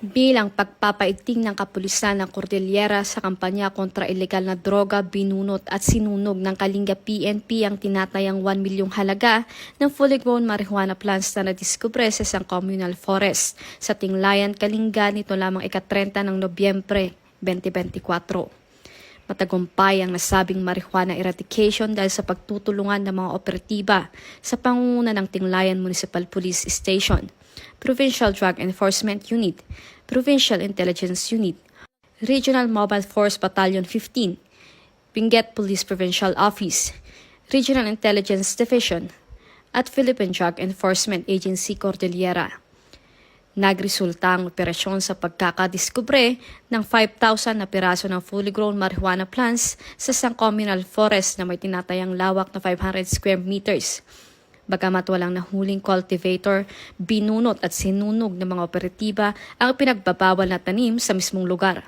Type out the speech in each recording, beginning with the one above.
Bilang pagpapaigting ng kapulisan ng Cordillera sa kampanya kontra ilegal na droga, binunot at sinunog ng Kalinga PNP ang tinatayang 1 milyong halaga ng fully grown marijuana plants na nadiskubre sa isang communal forest sa Tinglayan, Kalinga nito lamang ika-30 ng Nobyembre 2024. Matagumpay ang nasabing marijuana eradication dahil sa pagtutulungan ng mga operatiba sa pangunguna ng Tinglayan Municipal Police Station, Provincial Drug Enforcement Unit, Provincial Intelligence Unit, Regional Mobile Force Battalion 15, Benguet Police Provincial Office, Regional Intelligence Division, at Philippine Drug Enforcement Agency Cordillera. Nagresulta ang operasyon sa pagkakadiskubre ng 5,000 na piraso ng fully grown marijuana plants sa isang communal forest na may tinatayang lawak na 500 square meters. Bagamat walang nahuling cultivator, binunot at sinunog ng mga operatiba ang pinagbabawal na tanim sa mismong lugar.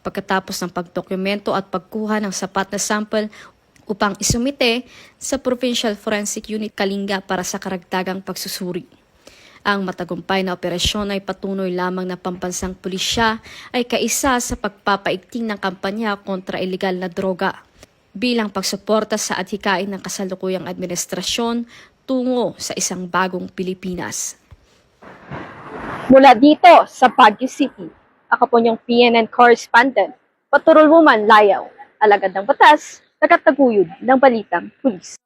Pagkatapos ng pagdokumento at pagkuha ng sapat na sample upang isumite sa Provincial Forensic Unit Kalinga para sa karagdagang pagsusuri. Ang matagumpay na operasyon ay patunay lamang na pambansang pulisya ay kaisa sa pagpapaigting ng kampanya kontra ilegal na droga bilang pagsuporta sa adhikain ng kasalukuyang administrasyon tungo sa isang bagong Pilipinas. Mula dito sa Baguio City, ako po niyong PNN correspondent, Paturol Woman Layaw, alagad ng batas, nagataguyod ng balitang pulis.